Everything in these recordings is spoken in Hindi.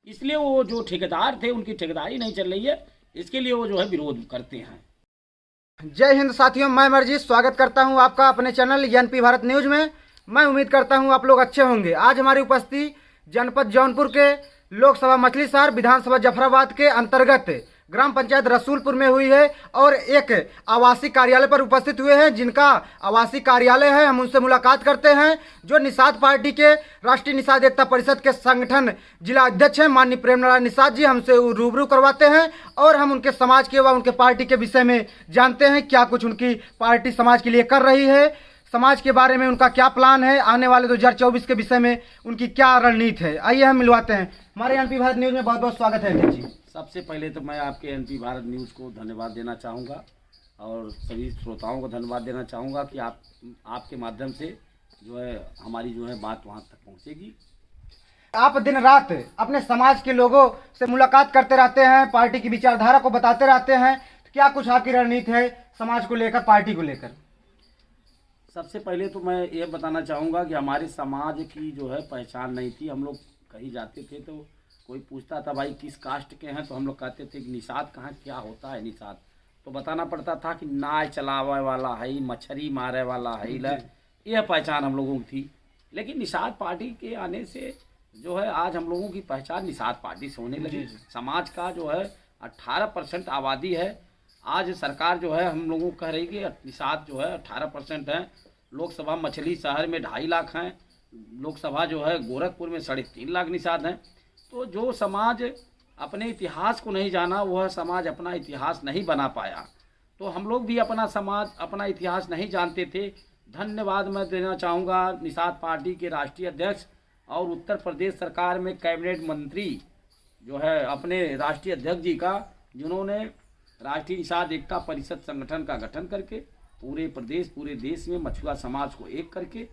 इसलिए वो जो ठेकेदार थे उनकी ठेकेदारी नहीं चल रही है, इसके लिए वो जो है विरोध करते हैं। जय हिंद साथियों, मैं मर्जी स्वागत करता हूं आपका अपने चैनल एनपी भारत न्यूज में। मैं उम्मीद करता हूं आप लोग अच्छे होंगे। आज हमारी उपस्थिति जनपद जौनपुर के लोकसभा मछली शहर विधानसभा जफराबाद के अंतर्गत ग्राम पंचायत रसूलपुर में हुई है और एक आवासीय कार्यालय पर उपस्थित हुए हैं, जिनका आवासीय कार्यालय है। हम उनसे मुलाकात करते हैं, जो निषाद पार्टी के राष्ट्रीय निषाद एकता परिषद के संगठन जिला अध्यक्ष हैं माननीय प्रेम नारायण निषाद जी। हमसे रूबरू करवाते हैं और हम उनके समाज के व उनके पार्टी के विषय में जानते हैं, क्या कुछ उनकी पार्टी समाज के लिए कर रही है, समाज के बारे में उनका क्या प्लान है, आने वाले 2024 के विषय में उनकी क्या रणनीति है। आइए हम मिलवाते हैं। हमारे एनपी भारत न्यूज में बहुत बहुत स्वागत है अध्यक्ष जी। सबसे पहले तो मैं आपके एनपी भारत न्यूज़ को धन्यवाद देना चाहूँगा और सभी श्रोताओं को धन्यवाद देना चाहूँगा कि आपके माध्यम से जो है हमारी जो है बात वहाँ तक पहुँचेगी। आप दिन रात अपने समाज के लोगों से मुलाकात करते रहते हैं, पार्टी की विचारधारा को बताते रहते हैं, तो क्या कुछ आपकी रणनीति है समाज को लेकर, पार्टी को लेकर? सबसे पहले तो मैं ये बताना चाहूँगा कि हमारे समाज की जो है पहचान नहीं थी। हम लोग कहीं जाते थे तो कोई पूछता था भाई किस कास्ट के हैं, तो हम लोग कहते थे कि निषाद कहाँ, क्या होता है निषाद, तो बताना पड़ता था कि नाव चलावे वाला है, मछली मारे वाला है, यह पहचान हम लोगों की थी। लेकिन निषाद पार्टी के आने से जो है आज हम लोगों की पहचान निषाद पार्टी से होने लगी। समाज का जो है 18% आबादी है। आज सरकार जो है हम लोगों को कह रही कि निषाद जो है 18% है। लोकसभा मछली शहर में 2.5 लाख हैं, लोकसभा जो है गोरखपुर में 3.5 लाख निषाद हैं। तो जो समाज अपने इतिहास को नहीं जाना, वह समाज अपना इतिहास नहीं बना पाया। तो हम लोग भी अपना समाज, अपना इतिहास नहीं जानते थे। धन्यवाद मैं देना चाहूँगा निषाद पार्टी के राष्ट्रीय अध्यक्ष और उत्तर प्रदेश सरकार में कैबिनेट मंत्री जो है अपने राष्ट्रीय अध्यक्ष जी का, जिन्होंने राष्ट्रीय निषाद एकता परिषद संगठन का गठन करके पूरे प्रदेश, पूरे देश में मछुआ समाज को एक करके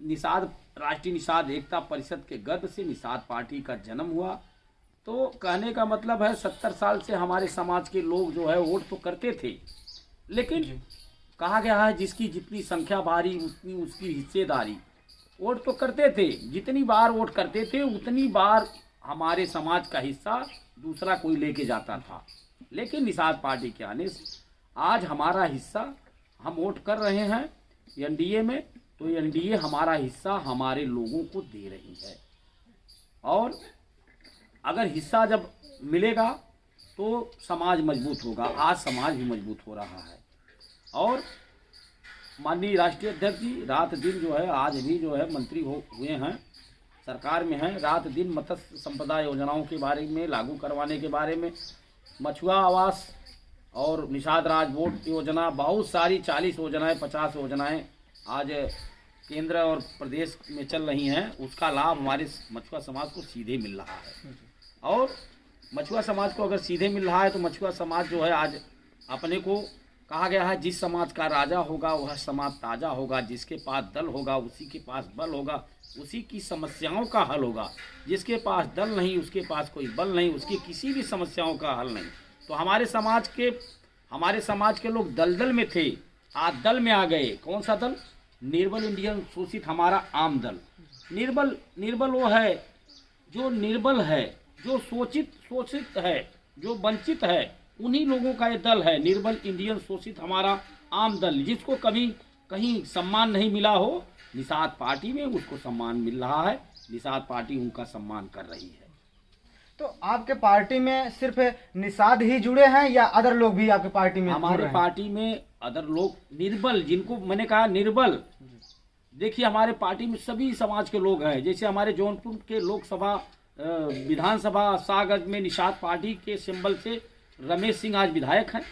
निषाद राष्ट्रीय निषाद एकता परिषद के गर्भ से निषाद पार्टी का जन्म हुआ। तो कहने का मतलब है 70 साल से हमारे समाज के लोग जो है वोट तो करते थे, लेकिन कहा गया है जिसकी जितनी संख्या भारी उतनी उसकी हिस्सेदारी। वोट तो करते थे, जितनी बार वोट करते थे उतनी बार हमारे समाज का हिस्सा दूसरा कोई लेके जाता था। लेकिन निषाद पार्टी के आने से आज हमारा हिस्सा, हम वोट कर रहे हैं एनडीए में, तो एनडीए हमारा हिस्सा हमारे लोगों को दे रही है। और अगर हिस्सा जब मिलेगा तो समाज मजबूत होगा। आज समाज भी मजबूत हो रहा है। और माननीय राष्ट्रीय अध्यक्ष जी रात दिन जो है, आज भी जो है मंत्री हुए हैं, सरकार में हैं, रात दिन मत्स्य संपदा योजनाओं के बारे में लागू करवाने के बारे में, मछुआ आवास और निषाद राज वोट योजना, बहुत सारी 40 योजनाएँ, 50 योजनाएँ आज केंद्र और प्रदेश में चल रही हैं। उसका लाभ हमारे मछुआ समाज को सीधे मिल रहा है। और मछुआ समाज को अगर सीधे मिल रहा है तो मछुआ समाज जो है आज अपने को, कहा गया है जिस समाज का राजा होगा वह समाज ताजा होगा, जिसके पास दल होगा उसी के पास बल होगा, उसी की समस्याओं का हल होगा। जिसके पास दल नहीं, उसके पास कोई बल नहीं, उसकी किसी भी समस्याओं का हल नहीं। तो हमारे समाज के लोग दलदल में थे, आज दल में आ गए। कौन सा दल? निर्बल इंडियन शोषित हमारा आम दल। निर्बल वो है जो निर्बल है, जो शोषित है, जो वंचित है, उन्हीं लोगों का ये दल है निर्बल इंडियन शोषित हमारा आम दल। जिसको कभी कहीं सम्मान नहीं मिला हो, निषाद पार्टी में उसको सम्मान मिल रहा है। निषाद पार्टी उनका सम्मान कर रही है। तो आपके पार्टी में सिर्फ निषाद ही जुड़े हैं या अदर लोग भी आपके पार्टी में? हमारे पार्टी में अदर लोग, निर्बल, जिनको मैंने कहा निर्बल, देखिए हमारे पार्टी में सभी समाज के लोग हैं। जैसे हमारे जौनपुर के लोकसभा विधानसभा सागज में निषाद पार्टी के सिंबल से रमेश सिंह आज विधायक हैं।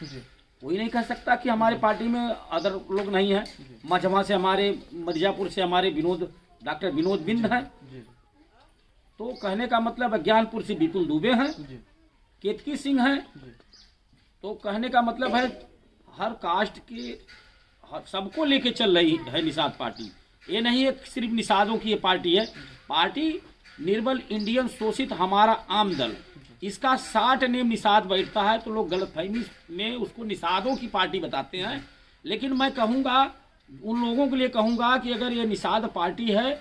कोई नहीं कह सकता कि हमारे पार्टी में अदर लोग नहीं हैं। मझमा से हमारे, मिर्जापुर से हमारे डॉक्टर विनोद बिंद हैं। तो कहने का मतलब है ज्ञानपुर से विपुल दुबे हैं, केतकी सिंह हैं। तो कहने का मतलब है हर कास्ट के सबको लेके चल रही है निषाद पार्टी। ये नहीं है सिर्फ निषादों की ये पार्टी है। पार्टी निर्बल इंडियन शोषित हमारा आम दल, इसका 60 नेम निषाद बैठता है तो लोग गलतफहमी में उसको निषादों की पार्टी बताते हैं। लेकिन मैं कहूँगा, उन लोगों के लिए कहूँगा कि अगर ये निषाद पार्टी है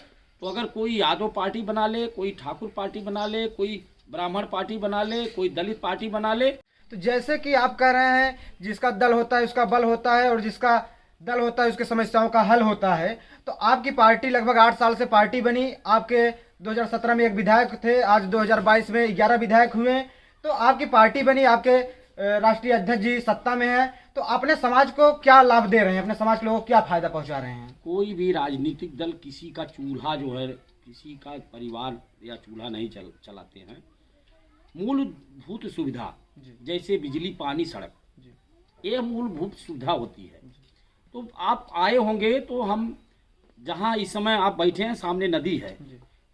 तो अगर कोई यादव पार्टी बना ले, कोई ठाकुर पार्टी बना ले, कोई ब्राह्मण पार्टी बना ले, कोई दलित पार्टी बना ले। तो जैसे कि आप कह रहे हैं जिसका दल होता है उसका बल होता है और जिसका दल होता है उसके समस्याओं का हल होता है, तो आपकी पार्टी लगभग 8 साल से पार्टी बनी। आपके 2017 में एक विधायक थे, आज 2022 में 11 विधायक हुए। तो आपकी पार्टी बनी, आपके राष्ट्रीय अध्यक्ष जी सत्ता में है, तो अपने समाज को क्या लाभ दे रहे हैं, अपने समाज के लोगों को क्या फायदा पहुंचा रहे हैं? कोई भी राजनीतिक दल किसी का चूल्हा जो है, किसी का परिवार या चूल्हा नहीं चलाते हैं। मूलभूत सुविधा जैसे बिजली, पानी, सड़क, ये मूलभूत सुविधा होती है। तो आप आए होंगे तो हम जहाँ इस समय आप बैठे हैं सामने नदी है,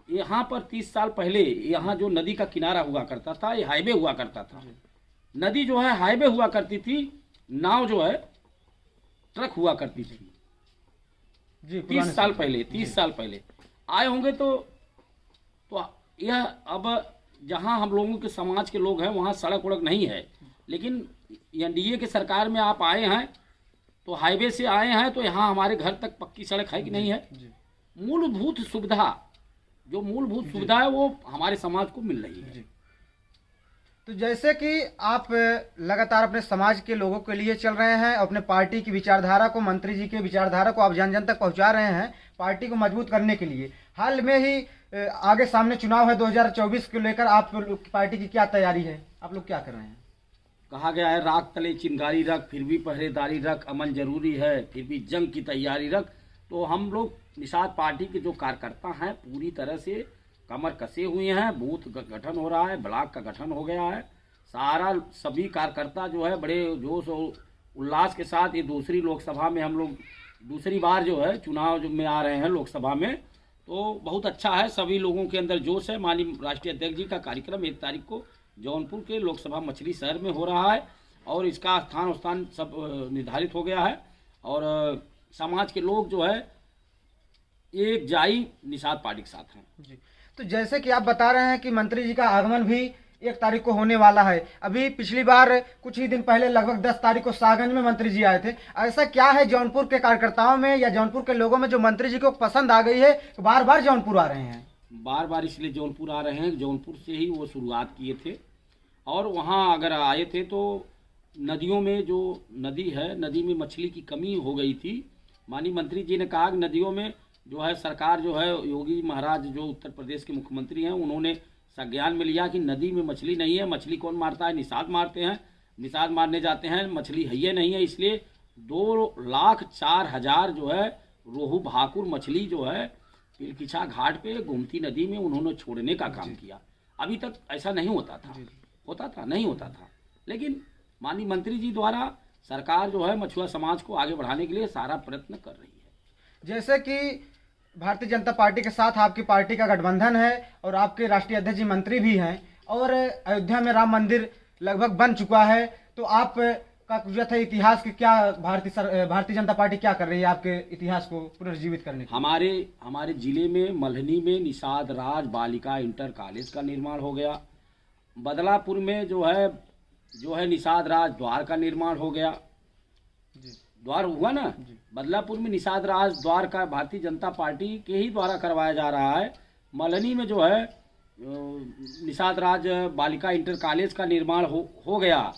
यहाँ पर 30 साल पहले यहाँ जो नदी का किनारा हुआ करता था, ये हाईवे हुआ करता था। नदी जो है हाईवे हुआ करती थी, नाव जो है ट्रक हुआ करती थी। जी, 30 साल पहले आए होंगे तो यह अब जहाँ हम लोगों के समाज के लोग हैं वहाँ सड़क वड़क नहीं है। लेकिन एनडीए के सरकार में आप आए हैं तो हाईवे से आए हैं, तो यहाँ हमारे घर तक पक्की सड़क है कि नहीं है। मूलभूत सुविधा, जो मूलभूत सुविधा है वो हमारे समाज को मिल रही है। तो जैसे कि आप लगातार अपने समाज के लोगों के लिए चल रहे हैं, अपने पार्टी की विचारधारा को, मंत्री जी के विचारधारा को आप जन जन तक पहुंचा रहे हैं पार्टी को मजबूत करने के लिए। हाल में ही आगे सामने चुनाव है 2024 को लेकर, आप पार्टी की क्या तैयारी है, आप लोग क्या कर रहे हैं? कहा गया है राख तले चिंगारी रख, फिर भी पहरेदारी रख, अमन जरूरी है, फिर भी जंग की तैयारी रख। तो हम लोग निषाद पार्टी के जो कार्यकर्ता हैं पूरी तरह से कमर कसे हुए हैं। बूथ का गठन हो रहा है, ब्लॉक का गठन हो गया है। सारा सभी कार्यकर्ता जो है बड़े जोश और उल्लास के साथ ये दूसरी लोकसभा में हम लोग दूसरी बार जो है चुनाव में आ रहे हैं लोकसभा में, तो बहुत अच्छा है। सभी लोगों के अंदर जोश है। माननीय राष्ट्रीय अध्यक्ष जी का कार्यक्रम 1 तारीख को जौनपुर के लोकसभा मछली शहर में हो रहा है और इसका स्थान सब निर्धारित हो गया है। और समाज के लोग जो है एक जाई निषाद पार्टी के साथ हैं। जी, तो जैसे कि आप बता रहे हैं कि मंत्री जी का आगमन भी 1 तारीख को होने वाला है। अभी पिछली बार कुछ ही दिन पहले लगभग 10 तारीख को सागंज में मंत्री जी आए थे। ऐसा क्या है जौनपुर के कार्यकर्ताओं में या जौनपुर के लोगों में जो मंत्री जी को पसंद आ गई है, बार बार जौनपुर आ रहे हैं? बार बार इसलिए जौनपुर आ रहे हैं, जौनपुर से ही वो शुरुआत किए थे। और वहाँ अगर आए थे तो नदियों में जो नदी है, नदी में मछली की कमी हो गई थी। माननीय मंत्री जी ने कहा कि नदियों में जो है सरकार जो है, योगी महाराज जो उत्तर प्रदेश के मुख्यमंत्री हैं, उन्होंने संज्ञान में लिया कि नदी में मछली नहीं है। मछली कौन मारता है? निषाद मारते हैं। निषाद मारने जाते हैं, मछली है ये नहीं है। इसलिए 2,04,000 जो है रोहू भाकुर मछली जो है पिलकिछा घाट पे गोमती नदी में उन्होंने छोड़ने का काम किया। अभी तक ऐसा नहीं होता था, नहीं होता था। लेकिन माननीय मंत्री जी द्वारा सरकार जो है मछुआ समाज को आगे बढ़ाने के लिए सारा प्रयत्न कर रही है। जैसे कि भारतीय जनता पार्टी के साथ आपकी पार्टी का गठबंधन है और आपके राष्ट्रीय अध्यक्ष जी मंत्री भी हैं और अयोध्या में राम मंदिर लगभग बन चुका है, तो आप का जो है इतिहास के क्या भारतीय जनता पार्टी क्या कर रही है आपके इतिहास को पुनर्जीवित करने के? हमारे जिले में मल्हनी में निषाद राज बालिका इंटर कॉलेज का निर्माण हो गया। बदलापुर में जो है निषाद राज द्वार का निर्माण हो गया। द्वार हुआ ना, बदलापुर में निषाद राज द्वार का भारतीय जनता पार्टी के ही द्वारा करवाया जा रहा है। मल्हनी में जो है निषाद राज बालिका इंटर कॉलेज का निर्माण हो गया।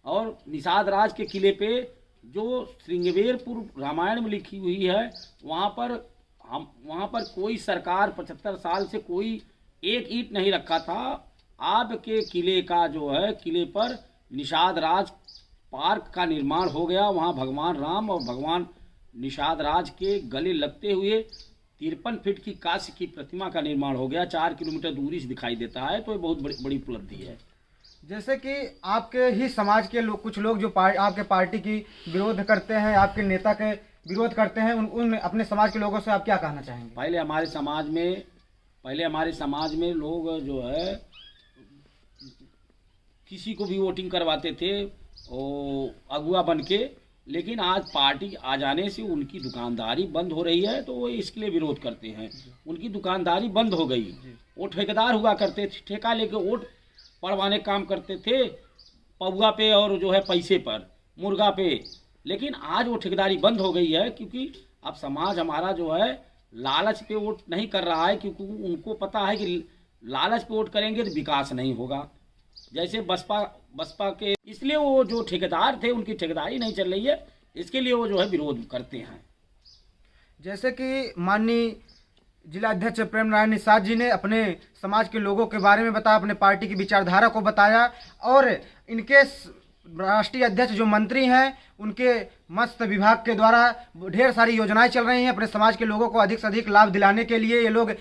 और निषाद राज के किले पे जो श्रृंगवेरपुर रामायण में लिखी हुई है, वहाँ पर कोई सरकार 75 साल से कोई एक ईंट नहीं रखा था। आपके किले का जो है, किले पर निषाद राज पार्क का निर्माण हो गया। वहाँ भगवान राम और भगवान निषाद राज के गले लगते हुए 53 फीट की कांस्य की प्रतिमा का निर्माण हो गया। 4 किलोमीटर दूरी से दिखाई देता है, तो ये बहुत बड़ी उपलब्धि है। जैसे कि आपके ही समाज के लोग, कुछ लोग जो आपके पार्टी की विरोध करते हैं, आपके नेता के विरोध करते हैं, उन अपने समाज के लोगों से आप क्या कहना चाहेंगे? पहले हमारे समाज में लोग जो है किसी को भी वोटिंग करवाते थे और अगुआ बन के, लेकिन आज पार्टी आ जाने से उनकी दुकानदारी बंद हो रही है, तो वो इसके लिए विरोध करते हैं। उनकी दुकानदारी बंद हो गई। वो ठेकेदार हुआ करते थे, ठेका लेके वोट पड़वाने काम करते थे, पौआ पे और जो है पैसे पर, मुर्गा पे। लेकिन आज वो ठेकेदारी बंद हो गई है, क्योंकि अब समाज हमारा जो है लालच पे वोट नहीं कर रहा है, क्योंकि उनको पता है कि लालच पे वोट करेंगे तो विकास नहीं होगा। जैसे बसपा के, इसलिए वो जो ठेकेदार थे उनकी ठेकेदारी नहीं चल रही है, इसके लिए वो जो है विरोध करते हैं। जैसे कि माननीय जिला अध्यक्ष प्रेम नारायण निषाद जी ने अपने समाज के लोगों के बारे में बताया, अपने पार्टी की विचारधारा को बताया, और इनके राष्ट्रीय अध्यक्ष जो मंत्री हैं उनके मत्स्य विभाग के द्वारा ढेर सारी योजनाएं चल रही हैं अपने समाज के लोगों को अधिक से अधिक लाभ दिलाने के लिए। ये लोग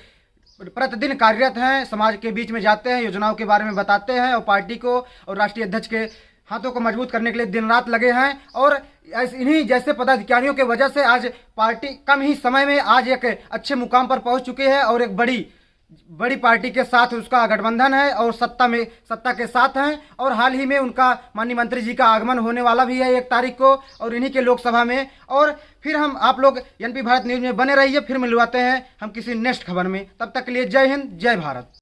प्रतिदिन कार्यरत हैं, समाज के बीच में जाते हैं, योजनाओं के बारे में बताते हैं और पार्टी को और राष्ट्रीय अध्यक्ष के हाथों को मजबूत करने के लिए दिन रात लगे हैं। और इन्हीं जैसे पदाधिकारियों के वजह से आज पार्टी कम ही समय में आज एक अच्छे मुकाम पर पहुंच चुकी है और एक बड़ी पार्टी के साथ उसका गठबंधन है और सत्ता के साथ हैं। और हाल ही में उनका माननीय मंत्री जी का आगमन होने वाला भी है 1 तारीख को, और इन्हीं के लोकसभा में। और फिर हम आप लोग एनपी भारत न्यूज़ में बने रहिए, फिर मिलवाते हैं हम किसी नेक्स्ट खबर में। तब तक के लिए जय हिंद, जय भारत।